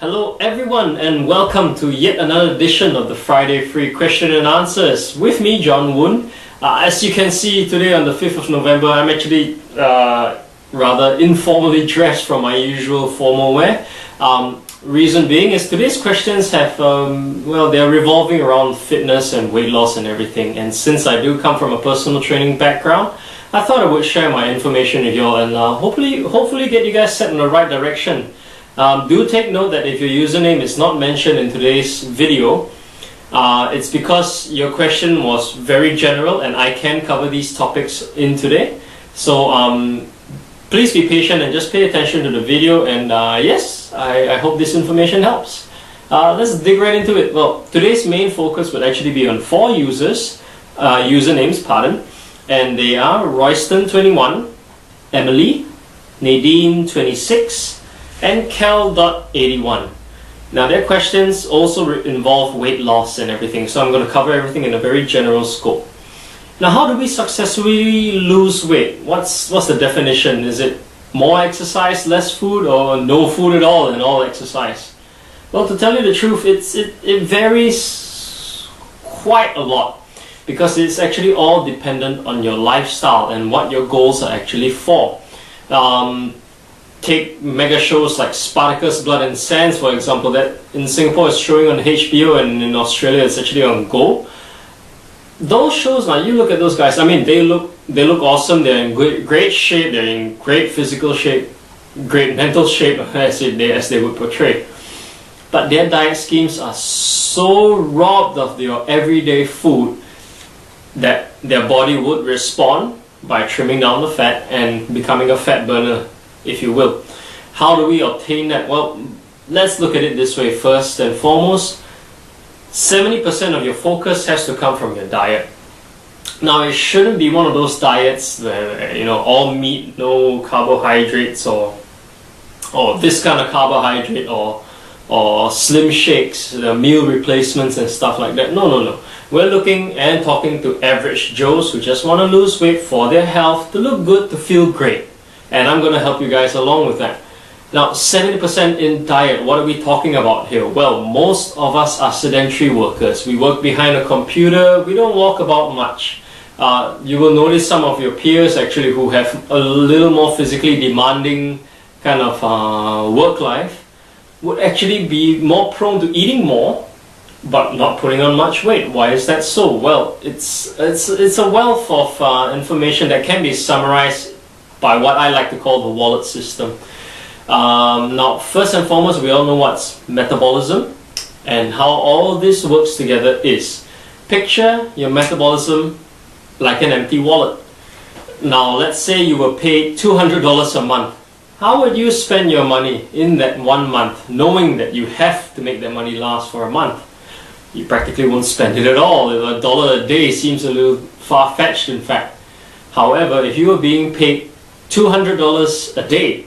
Hello everyone and welcome to yet another edition of the Friday Free Question and Answers with me, Jon Woon. As you can see today on the 5th of November, I'm actually rather informally dressed from my usual formal wear. Reason being is today's questions have, they're revolving around fitness and weight loss and everything. And since I do come from a personal training background, I thought I would share my information with you all and hopefully get you guys set in the right direction. Do take note that if your username is not mentioned in today's video, it's because your question was very general and I can cover these topics in today. So please be patient and just pay attention to the video, and yes, I hope this information helps. Let's dig right into it. Well, today's main focus would actually be on four usernames, and they are Royston21, Emily, Nadine26, and Kel.81. Now their questions also involve weight loss and everything, so I'm going to cover everything in a very general scope. Now, how do we successfully lose weight? What's the definition? Is it more exercise, less food, or no food at all and all exercise? Well, to tell you the truth, it varies quite a lot, because it's actually all dependent on your lifestyle and what your goals are actually for. Take mega shows like Spartacus, Blood and Sands, for example, that in Singapore is showing on HBO and in Australia it's actually on Go. Those shows, now you look at those guys, I mean, they look awesome, they're in great shape, they're in great physical shape, great mental shape, as they would portray. But their diet schemes are so robbed of your everyday food that their body would respond by trimming down the fat and becoming a fat burner, if you will. How do we obtain that? Well, let's look at it this way. First and foremost, 70% of your focus has to come from your diet. Now, it shouldn't be one of those diets where, all meat, no carbohydrates, or this kind of carbohydrate, or slim shakes, meal replacements and stuff like that. No. We're looking and talking to average Joes who just want to lose weight for their health, to look good, to feel great. And I'm going to help you guys along with that. Now, 70% in diet, what are we talking about here? Well, most of us are sedentary workers. We work behind a computer, we don't walk about much. You will notice some of your peers actually who have a little more physically demanding kind of work life would actually be more prone to eating more but not putting on much weight. Why is that so? Well, it's a wealth of information that can be summarized by what I like to call the wallet system. Now, first and foremost, we all know what's metabolism, and how all this works together is, picture your metabolism like an empty wallet. Now, let's say you were paid $200 a month. How would you spend your money in that 1 month, knowing that you have to make that money last for a month? You practically won't spend it at all. $1 a day seems a little far-fetched, in fact. However, if you were being paid $200 a day,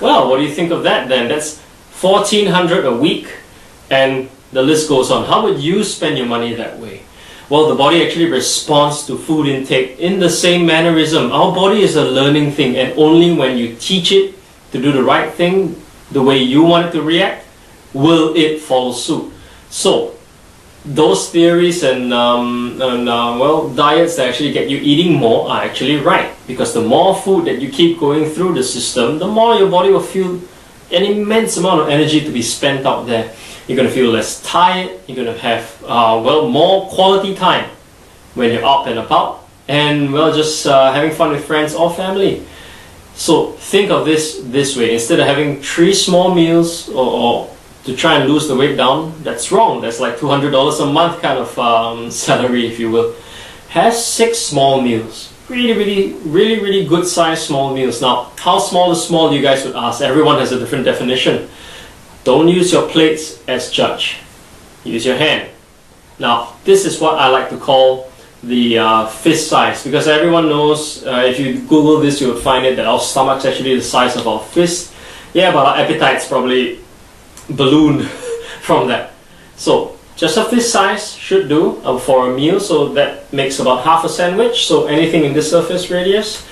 well, what do you think of that then? That's $1,400 a week, and the list goes on. How would you spend your money that way? Well, the body actually responds to food intake in the same mannerism. Our body is a learning thing, and only when you teach it to do the right thing, the way you want it to react, will it follow suit. So, those theories and diets that actually get you eating more are actually right, because the more food that you keep going through the system, the more your body will feel an immense amount of energy to be spent out there. You're going to feel less tired, you're going to have more quality time when you're out and about, and just having fun with friends or family. So think of this way. Instead of having 3 small meals or to try and lose the weight down, that's wrong. That's like $200 a month kind of salary, if you will. Have 6 small meals. Really good size small meals. Now, how small is small, you guys would ask. Everyone has a different definition. Don't use your plates as judge. Use your hand. Now, this is what I like to call the fist size, because everyone knows, if you Google this, you will find it that our stomach's actually the size of our fist. Yeah, but our appetite's probably ballooned from that. So just a fist size should do for a meal, so that makes about half a sandwich. So anything in this surface radius,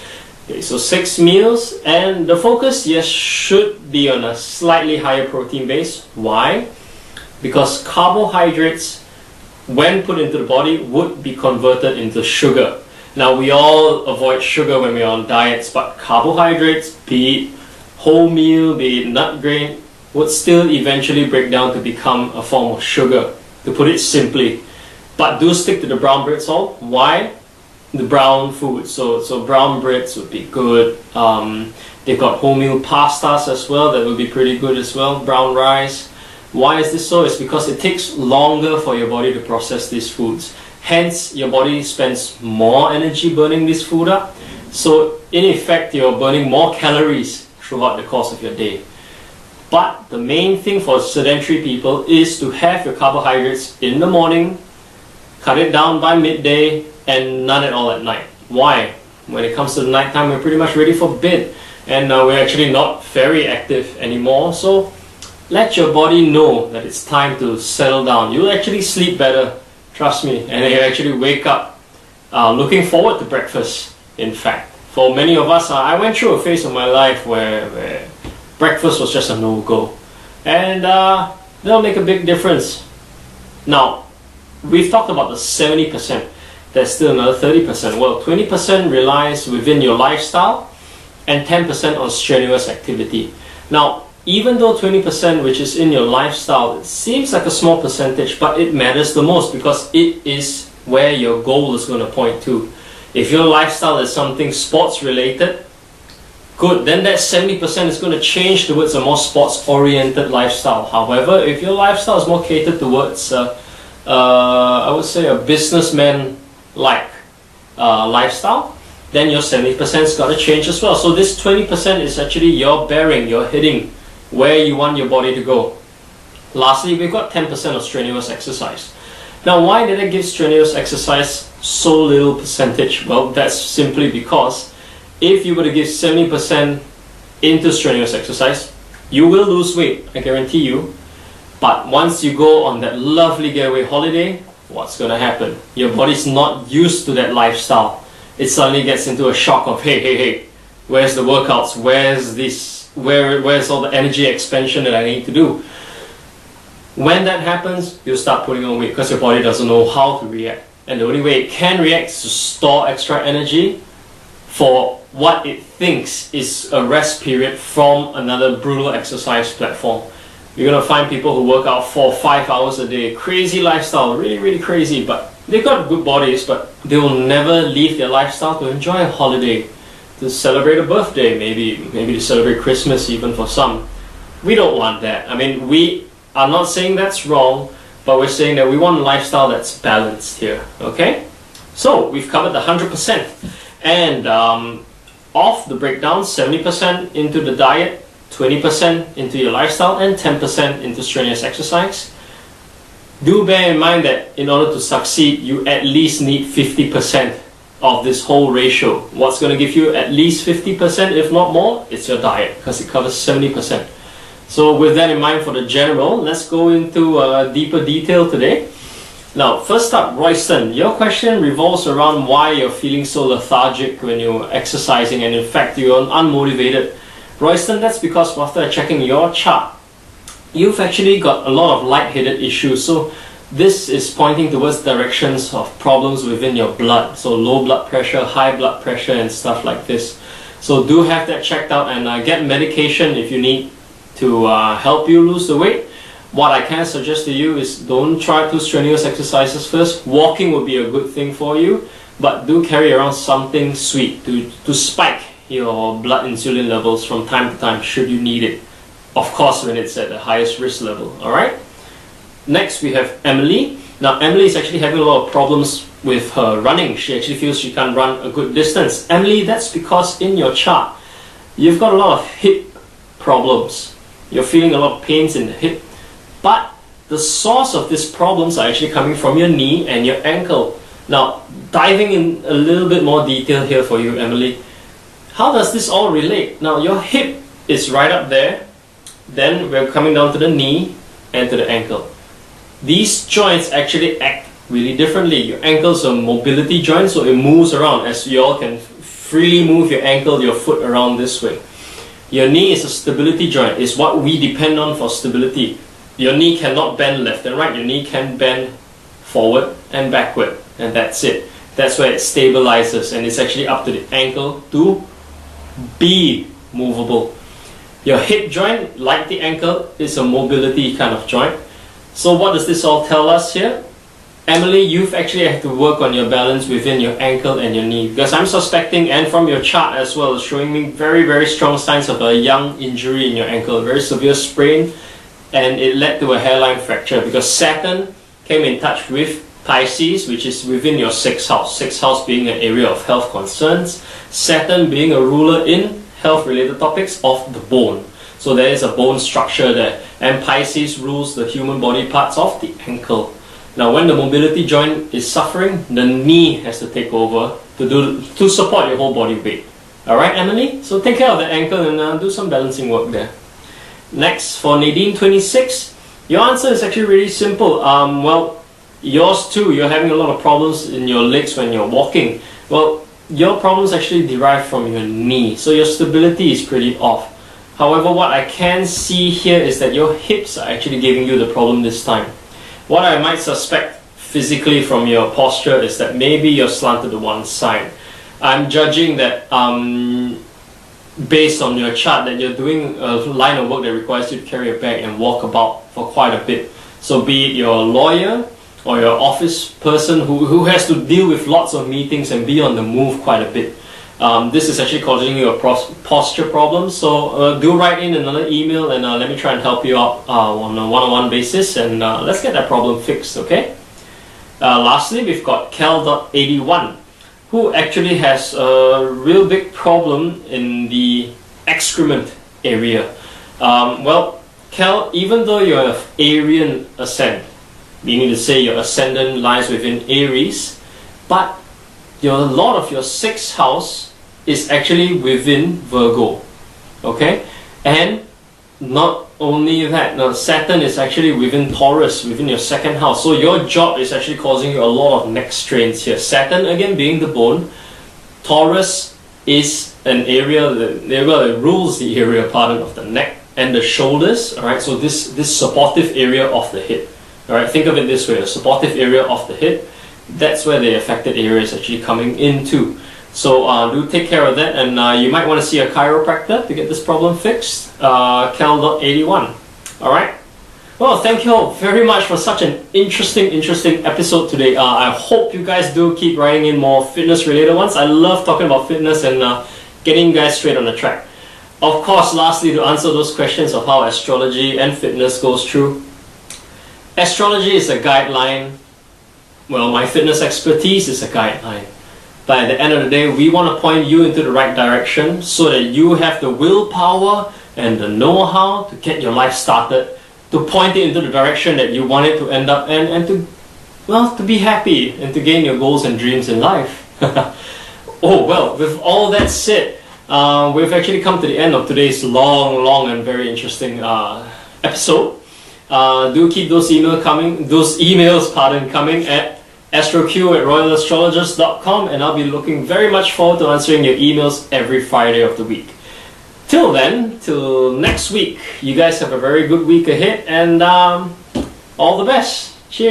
Okay, so 6 meals, and the focus, yes, should be on a slightly higher protein base. Why? Because carbohydrates, when put into the body, would be converted into sugar. Now, we all avoid sugar when we're on diets, but carbohydrates, be it wholemeal, be it nut grain, would still eventually break down to become a form of sugar, to put it simply. But do stick to the brown bread salt. Why? The brown food. So brown breads would be good. They've got wholemeal pastas as well, that would be pretty good as well. Brown rice. Why is this so? It's because it takes longer for your body to process these foods. Hence, your body spends more energy burning this food up. So in effect, you're burning more calories throughout the course of your day. But the main thing for sedentary people is to have your carbohydrates in the morning, cut it down by midday, and none at all at night. Why? When it comes to the night time, we're pretty much ready for bed, and we're actually not very active anymore. So let your body know that it's time to settle down. You'll actually sleep better, trust me, and you actually wake up looking forward to breakfast. In fact, for many of us, I went through a phase of my life where breakfast was just a no-go, and that'll make a big difference. Now, we've talked about the 70%. There's still another 30%. Well, 20% relies within your lifestyle, and 10% on strenuous activity. Now, even though 20%, which is in your lifestyle, it seems like a small percentage, but it matters the most because it is where your goal is going to point to. If your lifestyle is something sports related, good, then that 70% is going to change towards a more sports oriented lifestyle. However, if your lifestyle is more catered towards I would say a businessman like lifestyle, then your 70% has got to change as well. So this 20% is actually your bearing, your heading, where you want your body to go. Lastly, we've got 10% of strenuous exercise. Now, why did I give strenuous exercise so little percentage? Well, that's simply because if you were to give 70% into strenuous exercise, you will lose weight, I guarantee you. But once you go on that lovely getaway holiday, what's going to happen? Your body's not used to that lifestyle. It suddenly gets into a shock of, hey, where's the workouts? Where's this? Where's all the energy expansion that I need to do? When that happens, you'll start putting on weight because your body doesn't know how to react. And the only way it can react is to store extra energy for what it thinks is a rest period from another brutal exercise platform. You're going to find people who work out 4 or 5 hours a day, crazy lifestyle, really crazy, but they've got good bodies, but they will never leave their lifestyle to enjoy a holiday, to celebrate a birthday, maybe to celebrate Christmas even for some. We don't want that. I mean, we are not saying that's wrong, but we're saying that we want a lifestyle that's balanced here, okay? So, we've covered the 100%. And of the breakdown, 70% into the diet, 20% into your lifestyle, and 10% into strenuous exercise. Do bear in mind that in order to succeed, you at least need 50% of this whole ratio. What's going to give you at least 50%, if not more? It's your diet, because it covers 70%. So with that in mind for the general, let's go into deeper detail today. Now, first up, Royston, your question revolves around why you're feeling so lethargic when you're exercising, and in fact, you're unmotivated. Royston, that's because after checking your chart, you've actually got a lot of lightheaded issues. So this is pointing towards directions of problems within your blood. So low blood pressure, high blood pressure, and stuff like this. So do have that checked out and get medication if you need to help you lose the weight. What I can suggest to you is don't try too strenuous exercises first. Walking would be a good thing for you, but do carry around something sweet to spike your blood insulin levels from time to time should you need it. Of course, when it's at the highest risk level, alright? Next, we have Emily. Now, Emily is actually having a lot of problems with her running. She actually feels she can't run a good distance. Emily, that's because in your chart, you've got a lot of hip problems. You're feeling a lot of pains in the hip. But the source of these problems are actually coming from your knee and your ankle. Now, diving in a little bit more detail here for you, Emily. How does this all relate? Now, your hip is right up there. Then we're coming down to the knee and to the ankle. These joints actually act really differently. Your ankle's a mobility joint, so it moves around, as you all can freely move your ankle, your foot around this way. Your knee is a stability joint, it's what we depend on for stability. Your knee cannot bend left and right, your knee can bend forward and backward, and that's it. That's where it stabilizes, and it's actually up to the ankle to be movable. Your hip joint, like the ankle, is a mobility kind of joint. So what does this all tell us here? Emily, you've actually had to work on your balance within your ankle and your knee, because I'm suspecting, and from your chart as well, it's showing me very, very strong signs of a young injury in your ankle, a very severe sprain, and it led to a hairline fracture because Saturn came in touch with Pisces, which is within your 6th house. 6th house being an area of health concerns, Saturn being a ruler in health-related topics of the bone. So there is a bone structure there, and Pisces rules the human body parts of the ankle. Now when the mobility joint is suffering, the knee has to take over to support your whole body weight. Alright, Emily? So take care of the ankle and do some balancing work there. Next, for Nadine 26, your answer is actually really simple. Well, yours too, you're having a lot of problems in your legs when you're walking. Well, your problems actually derive from your knee, so your stability is pretty off. However, what I can see here is that your hips are actually giving you the problem this time. What I might suspect physically from your posture is that maybe you're slanted to one side. I'm judging that based on your chart that you're doing a line of work that requires you to carry a bag and walk about for quite a bit. So be it your lawyer or your office person who has to deal with lots of meetings and be on the move quite a bit. This is actually causing you a posture problem, so do write in another email and let me try and help you out on a one-on-one basis, and let's get that problem fixed, okay? Lastly, we've got Cal.81, who actually has a real big problem in the excrement area. Well, Cal, even though you have Arian ascent, meaning to say your ascendant lies within Aries, but a lot of your 6th house is actually within Virgo, okay? And not only that, now Saturn is actually within Taurus, within your 2nd house. So your job is actually causing you a lot of neck strains here. Saturn again being the bone, Taurus is an area that rules the area, pardon, of the neck and the shoulders. All right, so this supportive area of the hip. All right, think of it this way: a supportive area of the hip. That's where the affected area is actually coming into. So do take care of that, and you might want to see a chiropractor to get this problem fixed. Cal.81. Alright? Well, thank you all very much for such an interesting episode today. I hope you guys do keep writing in more fitness related ones. I love talking about fitness and getting you guys straight on the track. Of course, lastly, to answer those questions of how astrology and fitness goes through, astrology is a guideline. Well, my fitness expertise is a guideline. But at the end of the day, we want to point you into the right direction so that you have the willpower and the know-how to get your life started, to point it into the direction that you want it to end up and to, well, to be happy and to gain your goals and dreams in life. Oh, well, with all that said, we've actually come to the end of today's long and very interesting episode. Do keep those emails coming at astroq@royalastrologers.com, and I'll be looking very much forward to answering your emails every Friday of the week. Till then, till next week, you guys have a very good week ahead, and all the best. Cheers.